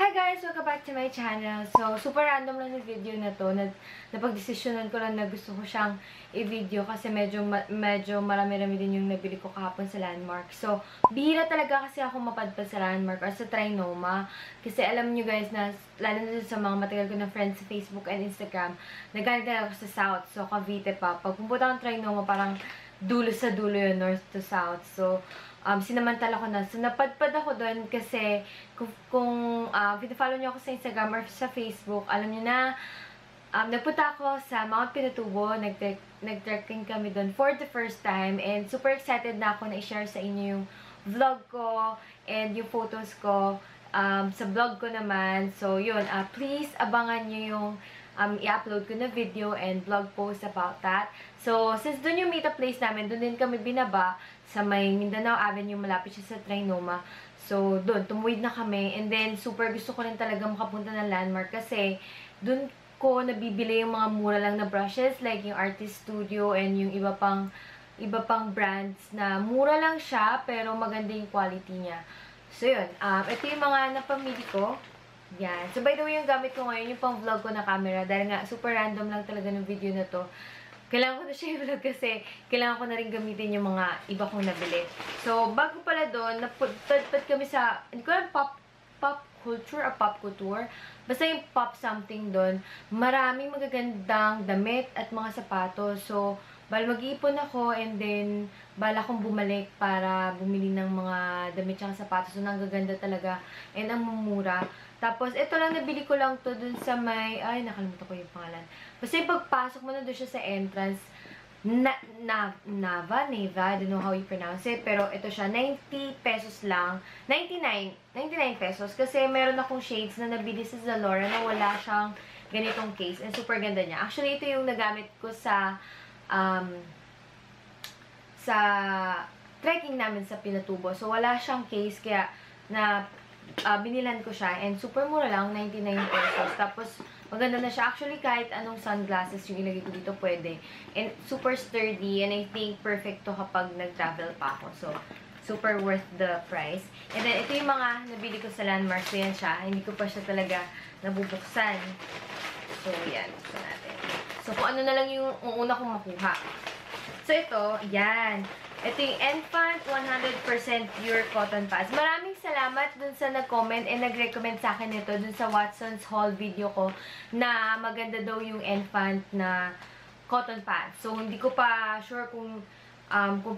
Hi guys! Welcome back to my channel. So, super random lang yung video na to. Napag-desisyonan ko lang na gusto ko siyang i-video kasi medyo marami-rami din yung nabili ko kahapon sa Landmark. So, bihira talaga kasi ako mapadpad sa Landmark or sa Trinoma. Kasi alam nyo guys na, lalo na sa mga matagal ko na friends sa Facebook and Instagram, nagaling ako sa South. So, Cavite pa. Pag pumunta akong Trinoma, parang dulo sa dulo yun, North to South. So, sinamantala ko na. So, napadpad ako doon kasi kung follow niyo ako sa Instagram or sa Facebook, alam niyo na, nagpunta ako sa Mount Pinatubo, nag-trekking kami doon for the first time, and super excited na ako na i-share sa inyo yung vlog ko and yung photos ko sa vlog ko naman. So, yun, please abangan niyo yung i-upload ko na video and vlog post about that. So, since doon yung meetup place namin, doon din kami binaba sa may Mindanao Avenue, malapit siya sa Trinoma. So, doon, tumuwid na kami. And then, super gusto ko rin talaga makapunta ng Landmark kasi doon ko nabibili yung mga mura lang na brushes, like yung Artist Studio and yung iba pang brands na mura lang siya, pero maganda yung quality niya. So, yun. Ito yung mga napamili ko. Yan. So, by the way, yung gamit ko ngayon, yung pang vlog ko na camera, dahil nga, super random lang talaga ng video na to. Kailangan ko na siya i-vlog kasi kailangan ko na rin gamitin yung mga iba kong nabili. So, bago pala doon, napadpad kami sa, hindi ko alam, pop culture or pop couture. Basta yung pop something doon. Maraming magagandang damit at mga sapatos. So, mag-iipon ako and then bala kong bumalik para bumili ng mga damit at sapatos. So, nanggaganda talaga and ang mumura. Tapos, ito lang, nabili ko lang to dun sa may, ay, nakalimutan ko yung pangalan. Basta yung pagpasok mo na doon siya sa entrance, Nava, I don't know how you pronounce it, pero ito siya, 90 pesos lang, 99 pesos, kasi meron akong shades na nabili sa Zalora na wala siyang ganitong case, and super ganda niya. Actually, ito yung nagamit ko sa trekking namin sa Pinatubo. So, wala siyang case, kaya binilan ko siya, and super mura lang, 99 pesos. Tapos, maganda na siya. Actually, kahit anong sunglasses yung ilagay ko dito, pwede. And super sturdy, and I think perfect to kapag nag-travel pa ako. So, super worth the price. And then, ito yung mga nabili ko sa Landmark. So, yan siya. Hindi ko pa siya talaga nabubuksan. So, yan. Buksan natin. So, kung ano na lang yung una kong makuha. So, ito, yan. Ito yung Enfant 100% Pure Cotton Pads. Maraming salamat dun sa nag-comment and nag-recommend sa akin nito dun sa Watson's haul video ko na maganda daw yung Enfant na cotton pads. So, hindi ko pa sure kung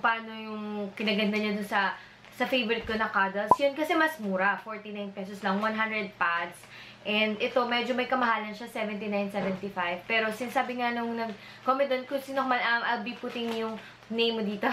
paano yung kinaganda niya dun sa favorite ko na cuddles. Yun kasi mas mura. 49 pesos lang. 100 pads. And ito, medyo may kamahalan siya. 79.75. Pero since sabi nga nung nag-comment doon, kung sino man, I'll be putting yung name mo dito.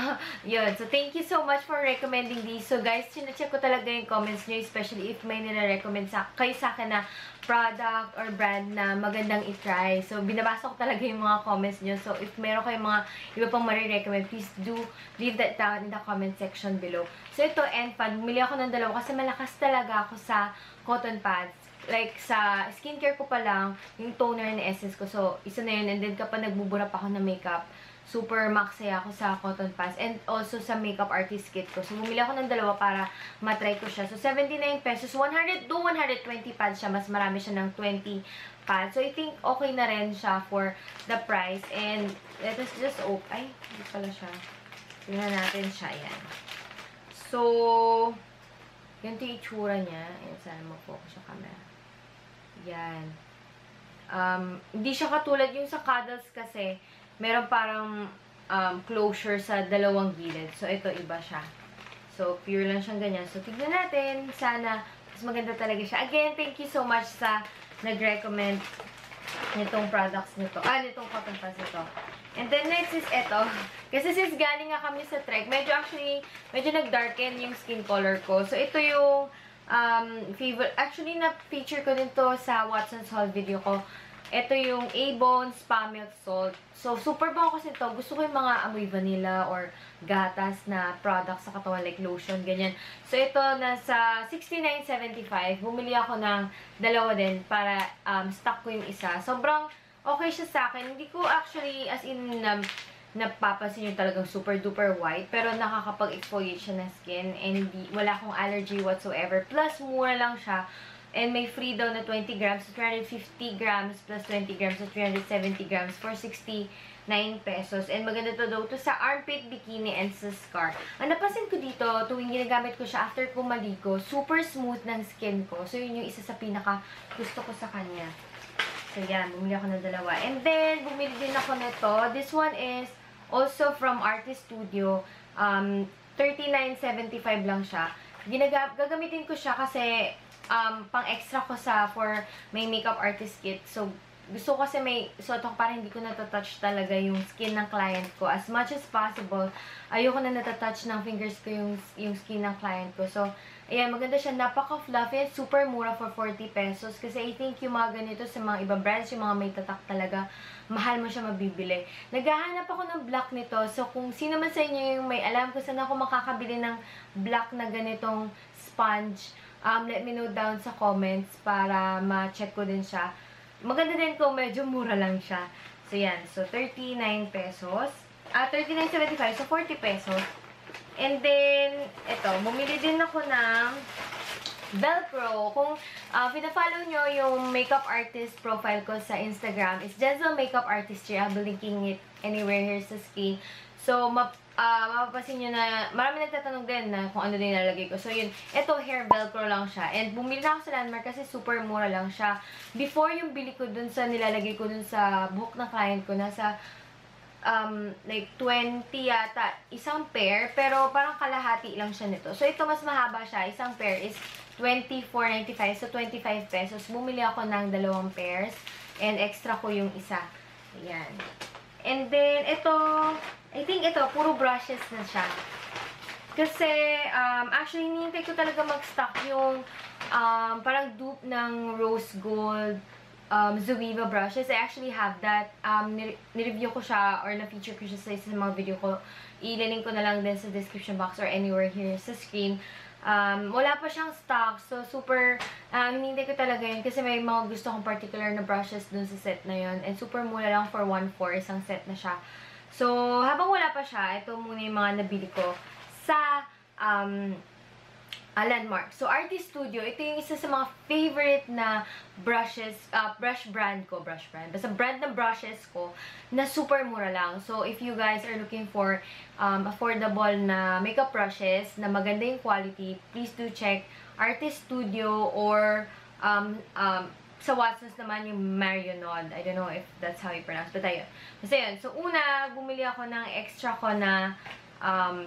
Yun. So, thank you so much for recommending these. So, guys, sinecheck ko talaga yung comments nyo, especially if may nila-recommend kayo sa akin na product or brand na magandang i-try. So, binabasa ko talaga yung mga comments nyo. So, if meron kayong mga iba pang marirecommend, please do leave that down in the comment section below. So, ito, Enfant. Bumili ako ng dalawa kasi malakas talaga ako sa cotton pads. Like, sa skincare ko pa lang, yung toner na essence ko. So, isa na yun. And then, kapag nagbubura pa ako ng makeup, super maksaya ako sa cotton pads. And also sa makeup artist kit ko. So, bumili ako ng dalawa para matry ko siya. So, 79 pesos. 100 to 120 pads siya. Mas marami siya ng 20 pads. So, I think okay na rin siya for the price. And, let us just open. Ay, hindi pala siya. Tingnan natin siya. Yan. So, ganito yung itsura niya. Ayan, sana mag-focus yung camera. Yan. Hindi siya katulad yung sa cuddles kasi meron parang closure sa dalawang gilid. So, ito, iba siya. So, pure lang siyang ganyan. So, tignan natin. Sana, mas maganda talaga siya. Again, thank you so much sa nag-recommend nitong products nito. Nitong cotton pads nito. And then, next is ito. Kasi since galing nga kami sa trek, medyo nag-darken yung skin color ko. So, ito yung favorite. Actually, na-feature ko din to sa Watson's haul video ko. Ito yung Avon Spa Milk Salt. So, super bango kasi ito. Gusto ko yung mga amoy vanilla or gatas na products sa katawan, like lotion, ganyan. So, ito, nasa 69.75. Bumili ako ng dalawa din para stock ko yung isa. Sobrang okay siya sa akin. Hindi ko actually, as in, napapansin yung talagang super duper white. Pero nakakapag-exfoliate siya ng skin. And wala akong allergy whatsoever. Plus, mura lang siya. And may free daw na 20 grams, so 350 grams plus 20 grams, so 370 grams for 69 pesos. And maganda to daw to sa armpit bikini and sa scar. Ang napansin ko dito, tuwing ginagamit ko siya after ko maligo, super smooth ng skin ko. So, yun yung isa sa pinaka gusto ko sa kanya. So, yan. Bumili ako ng dalawa. And then, bumili din ako nito. This one is also from Artist Studio. 39.75 lang siya. Gagamitin ko siya kasi pang extra ko for may makeup artist kit. So, gusto ko kasi may suot ako para hindi ko natatouch talaga yung skin ng client ko. As much as possible, ayoko na natatouch ng fingers ko yung skin ng client ko. So, ayan, maganda siya. Napaka-fluffy. Super mura for 40 pesos. Kasi I think yung mga ganito sa mga ibang brands, yung mga may tatak talaga, mahal mo siya mabibili. Naghahanap ako ng black nito. So, kung sino man sa inyo yung may alam kung saan ako makakabili ng black na ganitong sponge, let me know down sa comments para ma-check ko din siya. Maganda din kung medyo mura lang siya. So, yan. So, 39 pesos. 39.75. So, 40 pesos. And then, ito, bumili din ako ng Velcro. Kung pina-follow nyo yung makeup artist profile ko sa Instagram, it's Jenzel Makeup Artistry. I'll be linking it anywhere here sa screen. So, mapapasin nyo na, marami nagtatanong din na kung ano din nalagay ko. So, yun, ito, hair velcro lang siya. And bumili na ako sa Landmark kasi super mura lang siya. Before yung bili ko dun sa nilalagay ko dun sa buhok ng client ko, nasa like 20 yata, isang pair, pero parang kalahati lang siya nito. So, ito mas mahaba siya. Isang pair is 24.95, so 25 pesos. Bumili ako ng 2 pairs, and extra ko yung isa. Ayan. And then, ito, I think ito, puro brushes na siya. Kasi, actually, hinihintay ko talaga mag-stock yung parang dupe ng rose gold Zoeva brushes. I actually have that. Nireview ko siya or na-feature ko siya sa isa sa mga video ko. I-link ko na lang din sa description box or anywhere here sa screen. Wala pa siyang stock. So, super, hinihintay ko talaga yun kasi may mga gusto kong particular na brushes dun sa set na yun. And super mura lang for 1.4. Isang set na siya. So, habang wala pa siya, ito muna yung mga nabili ko sa Landmark. So, Artist Studio, ito yung isa sa mga favorite na brushes, brush brand ko, basta brand ng brushes ko na super mura lang. So, if you guys are looking for affordable na makeup brushes na maganda yung quality, please do check Artist Studio or sa Watsons naman yung Marionnaud. I don't know if that's how you pronounce, but ayun. Basta yun. So, una, bumili ako ng extra ko na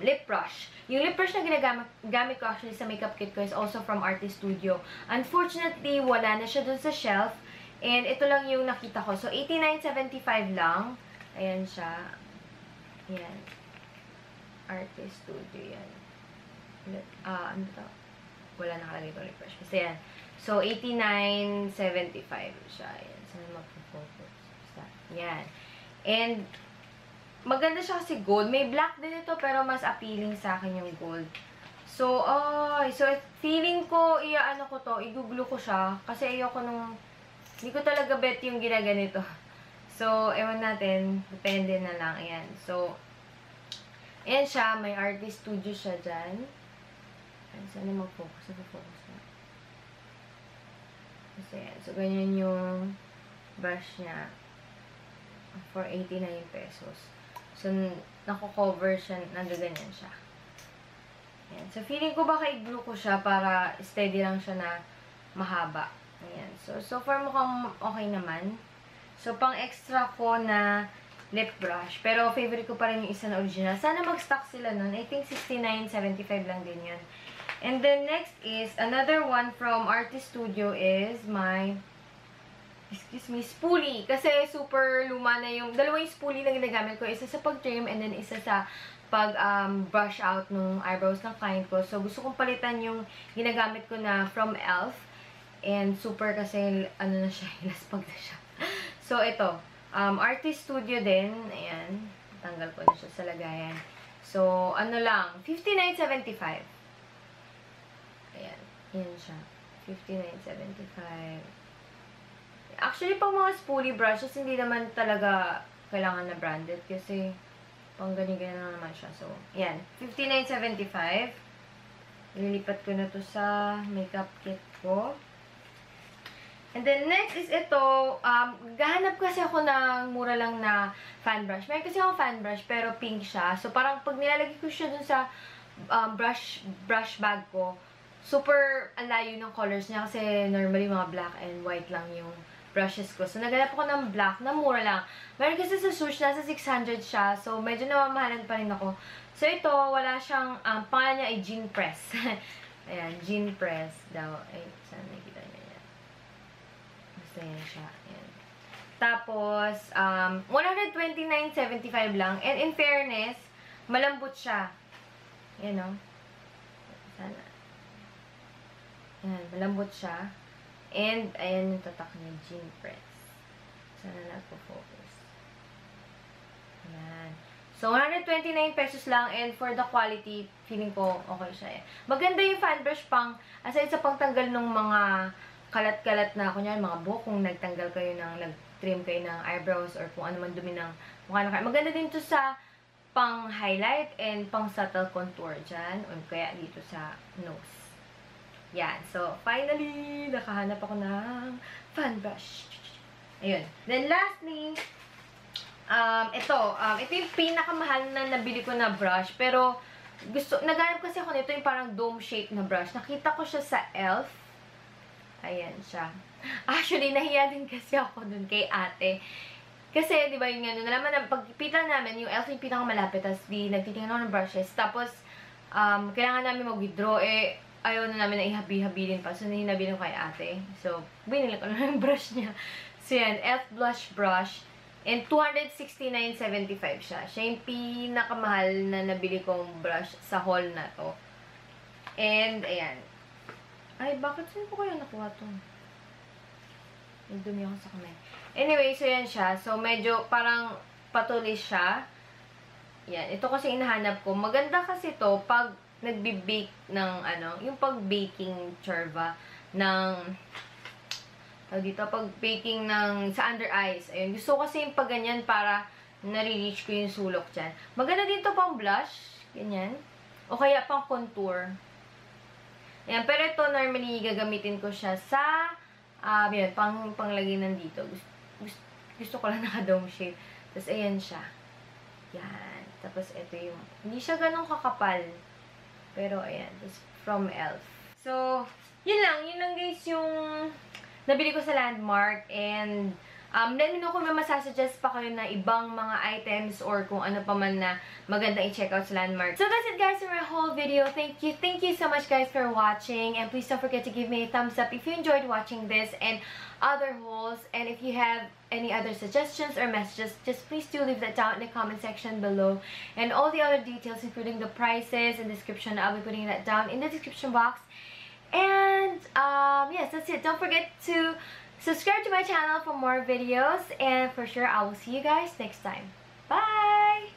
lip brush. Yung lip brush na ginagamit ko actually sa makeup kit ko is also from Artist Studio. Unfortunately, wala na siya dun sa shelf. And ito lang yung nakita ko. So, 89.75 lang. Ayan siya. Ayan. Artist Studio yan. Ano to? Wala nakalagay ko lip brush. Kasi yan. So, 89.75 siya. Ayan. Saan mag-focus? Yan. And, maganda siya kasi gold. May black din ito, pero mas appealing sa akin yung gold. So, so feeling ko, ano ko to, i-glue ko siya. Kasi ayoko nung, hindi ko talaga bet yung ginaganito. So, ewan natin, depende na lang. Ayan. So, ayan siya, may Artist Studio siya dyan. Ayan, sana mag-focus. Nag-focus na. Kasi, ayan. So, ganyan yung brush niya. For 89 pesos. So, nako-cover siya, nandoganyan siya. Ayan. So, feeling ko baka i-glue ko siya para steady lang siya na mahaba. Ayan. So far mukhang okay naman. So, pang extra ko na lip brush. Pero, favorite ko pa rin yung isa na original. Sana mag-stock sila nun. I think 69.75 lang din yun. And then, next is, another one from Artist Studio is my spoolie. Kasi super luma na yung, dalawang spoolie na ginagamit ko. Isa sa pag-trim and then isa sa pag-brush out nung eyebrows ng client ko. So, gusto kong palitan yung ginagamit ko na from e.l.f. And super kasi, ano na siya, ilaspag na siya. So, ito. Artist Studio din. Ayan. Tanggal ko na siya sa lagayan. So, ano lang, 59.75. Ayan. Yan siya. 59.75. Actually, pang mga spoolie brushes, hindi naman talaga kailangan na branded kasi pang ganyan-ganyan na naman siya. So, yan. 59.75. Ililipat ko na to sa makeup kit ko. And then, next is ito. Gahanap kasi ako ng mura lang na fan brush. Meron kasi akong fan brush, pero pink siya. So, parang pag nilalagay ko siya dun sa brush bag ko, super alayo ng colors niya. Kasi normally, mga black and white lang yung brushes ko. So, naghanap ako ng black na mura lang. Meron kasi sa Swoosh, nasa 600 siya. So, medyo namamahalan pa rin ako. So, ito, wala siyang, pangalan niya ay Jean Press. Ayan, Jean Press daw. Ay, saan nakikita niya yan? Basta yan siya. Ayan. Tapos, 129.75 lang. And in fairness, malambot siya. Ayan, no? Sana. Ayan, malambot siya. And, ayan yung tatak niya, Jean Press. Sana nagpo-focus. Ayan. So, 129 pesos lang. And for the quality, feeling ko okay siya. Maganda yung fan brush pang, aside sa pangtanggal ng mga kalat-kalat na, kunyari, mga buhok, kung nagtanggal kayo ng, nag-trim kayo ng eyebrows, or kung ano man dumi ng mukha na kayo. Maganda din to sa pang-highlight and pang-subtle contour dyan. O kaya dito sa nose. Yan. So, finally, nakahanap ako ng fan brush. Ayun. Then, lastly, ito yung pinakamahal na nabili ko na brush. Pero, naghanap kasi ako nito yung parang dome shape na brush. Nakita ko siya sa e.l.f. Ayan siya. Actually, nahiya din kasi ako dun kay ate. Kasi, di ba, yung ano, nalaman na, pagpita namin, yung e.l.f. yung pinakamalapit, tapos nagtitingnan ako ng brushes. Tapos, kailangan namin mag-withdraw, ayaw na namin na ihabi-habilin pa. So, hinabilin ko kay ate. So, binili ko na yung brush niya. So, yan, e.l.f. blush brush. And 269.75 siya. Siya yung pinakamahal na nabili kong brush sa haul na to. And, ayan. Ay, bakit saan ko kaya nakuha to? May dumi ako sa kamay. Anyway, so yan siya. So, medyo parang patulis siya. Yan. Ito kasi inahanap ko. Maganda kasi to pag nagbi-bake ng, yung pag-baking churva ng dito, pag baking ng sa under eyes. Ayun, gusto ko kasi yung pag ganyan para nare-reach ko yung sulok dyan. Maganda dito pang blush. Ganyan. O kaya pang contour. Ayan, pero ito normally gagamitin ko siya sa yun, panglagay nandito. Gusto ko lang naka-dome shape. Tapos ayan siya. Yan. Tapos ito yung, hindi siya ganun kakapal. Pero ayan, tapos from e.l.f. So, yun lang guys yung nabili ko sa Landmark. And, let me know kung may masasuggest pa kayo na ibang mga items or kung ano pa man na maganda i-check out sa Landmark. So, that's it guys for my whole video. Thank you so much guys for watching. And please don't forget to give me a thumbs up if you enjoyed watching this and other hauls. And if you have any other suggestions or messages, just please do leave that down in the comment section below. And all the other details, including the prices and description, I'll be putting that down in the description box. And, yes, that's it. Don't forget to subscribe to my channel for more videos. And for sure, I will see you guys next time. Bye!